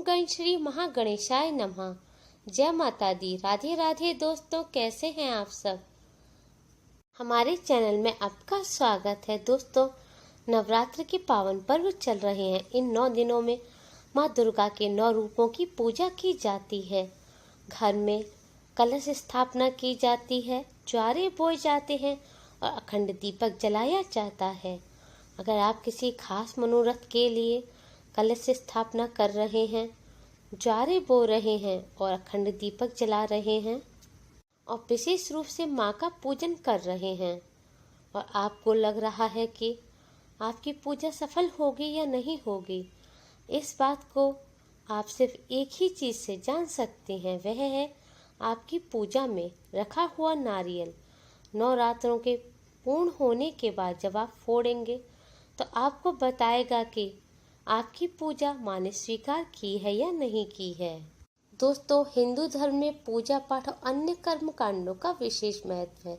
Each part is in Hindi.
गण श्री महागणेशाय नमः। जय माता दी। राधे राधे दोस्तों, कैसे हैं आप सब। हमारे चैनल में आपका स्वागत है। दोस्तों, नवरात्र के पावन पर्व चल रहे हैं। इन 9 दिनों में माँ दुर्गा के 9 रूपों की पूजा की जाती है। घर में कलश स्थापना की जाती है, ज्वारे बोए जाते हैं और अखंड दीपक जलाया जाता है। अगर आप किसी खास मनोरथ के लिए कलश स्थापना कर रहे हैं, ज्वारे बो रहे हैं और अखंड दीपक जला रहे हैं और विशेष रूप से माँ का पूजन कर रहे हैं और आपको लग रहा है कि आपकी पूजा सफल होगी या नहीं होगी, इस बात को आप सिर्फ एक ही चीज़ से जान सकते हैं, वह है आपकी पूजा में रखा हुआ नारियल। 9 रात्रों के पूर्ण होने के बाद जब आप फोड़ेंगे तो आपको बताएगा कि आपकी पूजा माँ ने स्वीकार की है या नहीं की है। दोस्तों, हिंदू धर्म में पूजा पाठ और अन्य कर्म कांडों का विशेष महत्व है।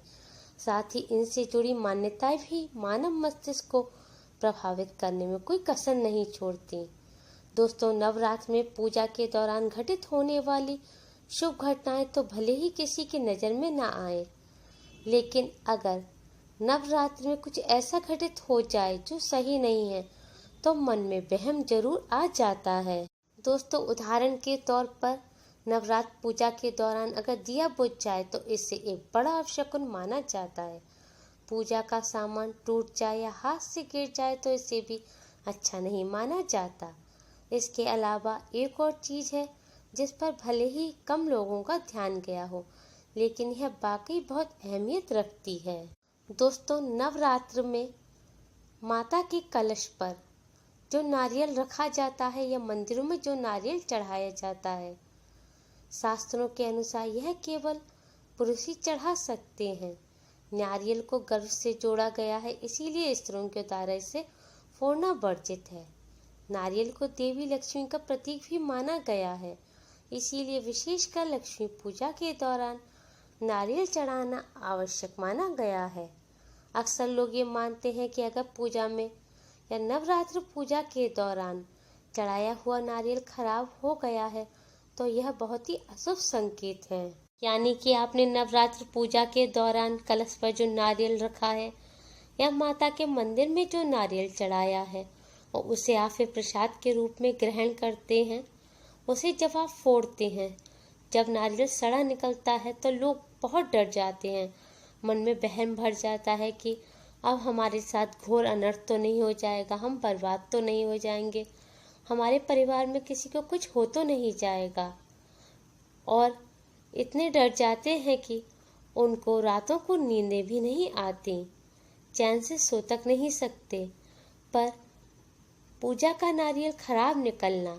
साथ ही इनसे जुड़ी मान्यताएं भी मानव मस्तिष्क को प्रभावित करने में कोई कसर नहीं छोड़ती। दोस्तों, नवरात्र में पूजा के दौरान घटित होने वाली शुभ घटनाएं तो भले ही किसी की नज़र में ना आए, लेकिन अगर नवरात्र में कुछ ऐसा घटित हो जाए जो सही नहीं है तो मन में वहम जरूर आ जाता है। दोस्तों, उदाहरण के तौर पर नवरात्र पूजा के दौरान अगर दिया बुझ जाए तो इससे एक बड़ा अपशकुन माना जाता है। पूजा का सामान टूट जाए या हाथ से गिर जाए तो इसे भी अच्छा नहीं माना जाता। इसके अलावा एक और चीज़ है जिस पर भले ही कम लोगों का ध्यान गया हो, लेकिन यह वाकई बहुत अहमियत रखती है। दोस्तों, नवरात्र में माता के कलश पर जो नारियल रखा जाता है या मंदिरों में जो नारियल चढ़ाया जाता है, शास्त्रों के अनुसार यह केवल पुरुष ही चढ़ा सकते हैं। नारियल को गर्भ से जोड़ा गया है, इसीलिए स्त्रियों के द्वारा इसे फोड़ना वर्जित है। नारियल को देवी लक्ष्मी का प्रतीक भी माना गया है, इसीलिए विशेषकर लक्ष्मी पूजा के दौरान नारियल चढ़ाना आवश्यक माना गया है। अक्सर लोग ये मानते हैं कि अगर पूजा में या नवरात्र पूजा के दौरान चढ़ाया हुआ नारियल खराब हो गया है तो यह बहुत ही अशुभ संकेत है। यानी कि आपने नवरात्र पूजा के दौरान कलश पर जो नारियल रखा है या माता के मंदिर में जो नारियल चढ़ाया है और उसे आप फिर प्रसाद के रूप में ग्रहण करते हैं, उसे जब आप फोड़ते हैं, जब नारियल सड़ा निकलता है तो लोग बहुत डर जाते हैं। मन में वहम भर जाता है कि अब हमारे साथ घोर अनर्थ तो नहीं हो जाएगा, हम बर्बाद तो नहीं हो जाएंगे, हमारे परिवार में किसी को कुछ हो तो नहीं जाएगा। और इतने डर जाते हैं कि उनको रातों को नींदें भी नहीं आती, चैन से सो तक नहीं सकते। पर पूजा का नारियल खराब निकलना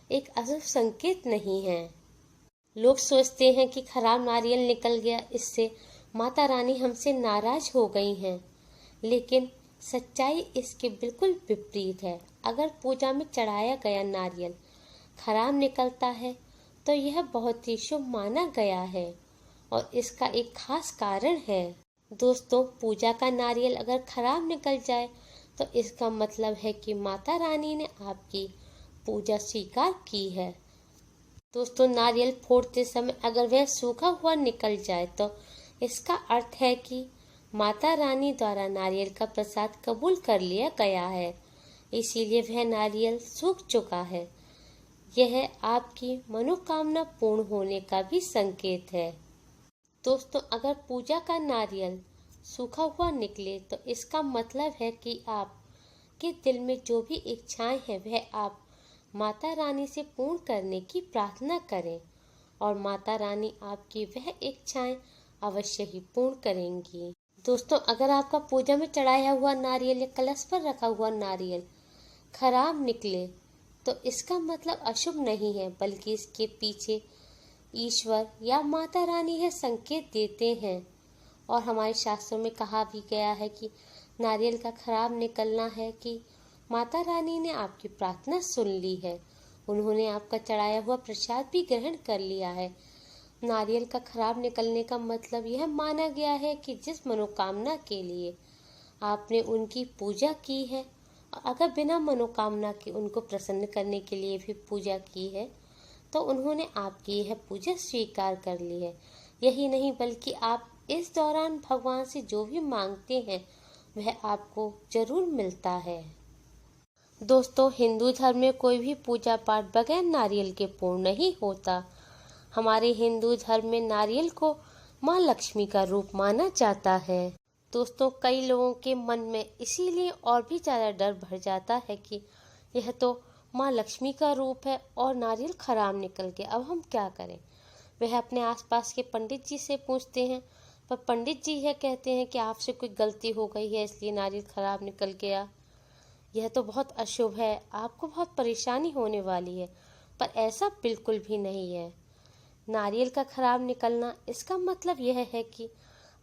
एक अशुभ संकेत नहीं है। लोग सोचते हैं कि खराब नारियल निकल गया, इससे माता रानी हमसे नाराज हो गई हैं, लेकिन सच्चाई इसके बिल्कुल विपरीत है। अगर पूजा में चढ़ाया गया नारियल खराब निकलता है तो यह बहुत ही शुभ माना गया है और इसका एक खास कारण है। दोस्तों, पूजा का नारियल अगर खराब निकल जाए तो इसका मतलब है कि माता रानी ने आपकी पूजा स्वीकार की है। दोस्तों, नारियल फोड़ते समय अगर वह सूखा हुआ निकल जाए तो इसका अर्थ है कि माता रानी द्वारा नारियल का प्रसाद कबूल कर लिया गया है, इसीलिए वह नारियल सूख चुका है। यह आपकी मनोकामना पूर्ण होने का भी संकेत है। दोस्तों, अगर पूजा का नारियल सूखा हुआ निकले तो इसका मतलब है कि आपके दिल में जो भी इच्छाएं हैं वह आप माता रानी से पूर्ण करने की प्रार्थना करें और माता रानी आपकी वह इच्छाएं अवश्य ही पूर्ण करेंगी। दोस्तों, अगर आपका पूजा में चढ़ाया हुआ नारियल या कलश पर रखा हुआ नारियल खराब निकले तो इसका मतलब अशुभ नहीं है, बल्कि इसके पीछे ईश्वर या माता रानी यह संकेत देते हैं। और हमारे शास्त्रों में कहा भी गया है कि नारियल का खराब निकलना है कि माता रानी ने आपकी प्रार्थना सुन ली है, उन्होंने आपका चढ़ाया हुआ प्रसाद भी ग्रहण कर लिया है। नारियल का खराब निकलने का मतलब यह माना गया है कि जिस मनोकामना के लिए आपने उनकी पूजा की है अगर बिना मनोकामना के उनको प्रसन्न करने के लिए भी पूजा की है तो उन्होंने आपकी यह पूजा स्वीकार कर ली है। यही नहीं बल्कि आप इस दौरान भगवान से जो भी मांगते हैं वह आपको जरूर मिलता है। दोस्तों, हिंदू धर्म में कोई भी पूजा पाठ बगैर नारियल के पूर्ण नहीं होता। हमारे हिंदू धर्म में नारियल को माँ लक्ष्मी का रूप माना जाता है। दोस्तों, कई लोगों के मन में इसीलिए और भी ज़्यादा डर भर जाता है कि यह तो माँ लक्ष्मी का रूप है और नारियल खराब निकल गया, अब हम क्या करें। वह अपने आसपास के पंडित जी से पूछते हैं, पर पंडित जी यह कहते हैं कि आपसे कोई गलती हो गई है इसलिए नारियल खराब निकल गया, यह तो बहुत अशुभ है, आपको बहुत परेशानी होने वाली है। पर ऐसा बिल्कुल भी नहीं है। नारियल का खराब निकलना इसका मतलब यह है कि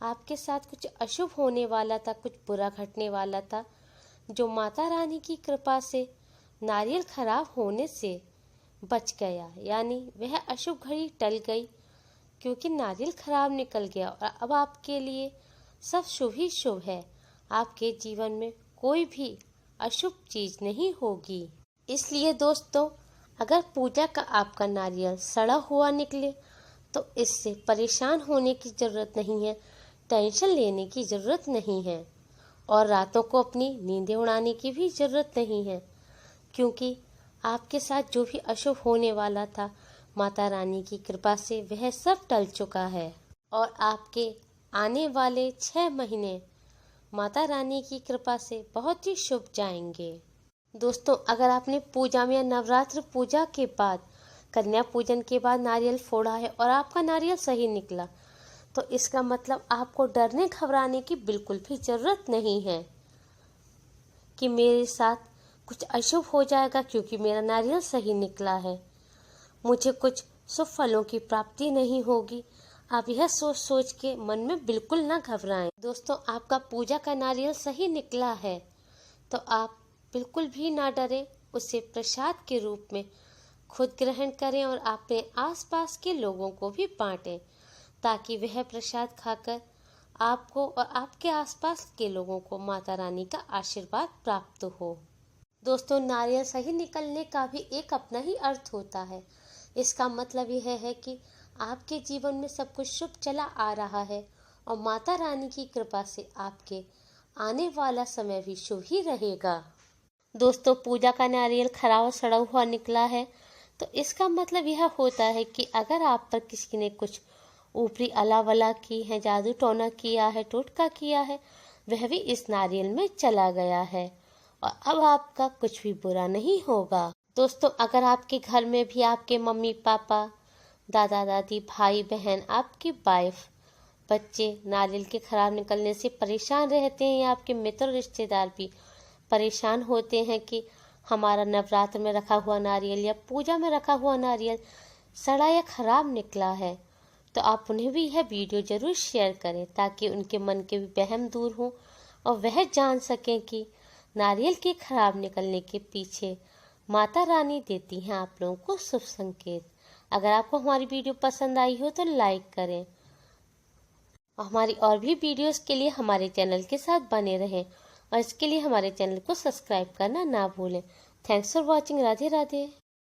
आपके साथ कुछ अशुभ होने वाला था, कुछ बुरा घटने वाला था, जो माता रानी की कृपा से नारियल खराब होने से बच गया, यानी वह अशुभ घड़ी टल गई क्योंकि नारियल खराब निकल गया और अब आपके लिए सब शुभ ही शुभ है। आपके जीवन में कोई भी अशुभ चीज नहीं होगी। इसलिए दोस्तों, अगर पूजा का आपका नारियल सड़ा हुआ निकले तो इससे परेशान होने की जरूरत नहीं है, टेंशन लेने की जरूरत नहीं है और रातों को अपनी नींदें उड़ाने की भी जरूरत नहीं है, क्योंकि आपके साथ जो भी अशुभ होने वाला था माता रानी की कृपा से वह सब टल चुका है और आपके आने वाले 6 महीने माता रानी की कृपा से बहुत ही शुभ जाएंगे। दोस्तों, अगर आपने पूजा में या नवरात्र पूजा के बाद कन्या पूजन के बाद नारियल फोड़ा है और आपका नारियल सही निकला तो इसका मतलब आपको डरने घबराने की बिल्कुल भी जरूरत नहीं है कि मेरे साथ कुछ अशुभ हो जाएगा क्योंकि मेरा नारियल सही निकला है, मुझे कुछ शुभ फलों की प्राप्ति नहीं होगी। आप यह सोच सोच के मन में बिल्कुल ना घबराएं। दोस्तों, आपका पूजा का नारियल सही निकला है तो आप बिल्कुल भी ना डरें, उसे प्रसाद के रूप में खुद ग्रहण करें और अपने आसपास के लोगों को भी बांटें ताकि वह प्रसाद खाकर आपको और आपके आसपास के लोगों को माता रानी का आशीर्वाद प्राप्त हो। दोस्तों, नारियल सही निकलने का भी एक अपना ही अर्थ होता है। इसका मतलब यह है कि आपके जीवन में सब कुछ शुभ चला आ रहा है और माता रानी की कृपा से आपके आने वाला समय भी शुभ ही रहेगा। दोस्तों, पूजा का नारियल खराब और सड़ा हुआ निकला है तो इसका मतलब यह होता है कि अगर आप पर किसी ने कुछ ऊपरी अलावला की है, जादू टोना किया है, टोटका किया है, वह भी इस नारियल में चला गया है और अब आपका कुछ भी बुरा नहीं होगा। दोस्तों, अगर आपके घर में भी आपके मम्मी पापा, दादा दादी, भाई बहन, आपकी वाइफ, बच्चे नारियल के खराब निकलने से परेशान रहते हैं या आपके मित्र रिश्तेदार भी परेशान होते हैं कि हमारा नवरात्र में रखा हुआ नारियल या पूजा में रखा हुआ नारियल सड़ा या खराब निकला है, तो आप उन्हें भी यह वीडियो जरूर शेयर करें ताकि उनके मन के भी वहम दूर हों और वह जान सकें कि नारियल के खराब निकलने के पीछे माता रानी देती हैं आप लोगों को शुभ संकेत। अगर आपको हमारी वीडियो पसंद आई हो तो लाइक करें और हमारी और भी वीडियोस के लिए हमारे चैनल के साथ बने रहें और इसके लिए हमारे चैनल को सब्सक्राइब करना ना भूलें। Thanks for watching. Radhe Radhe.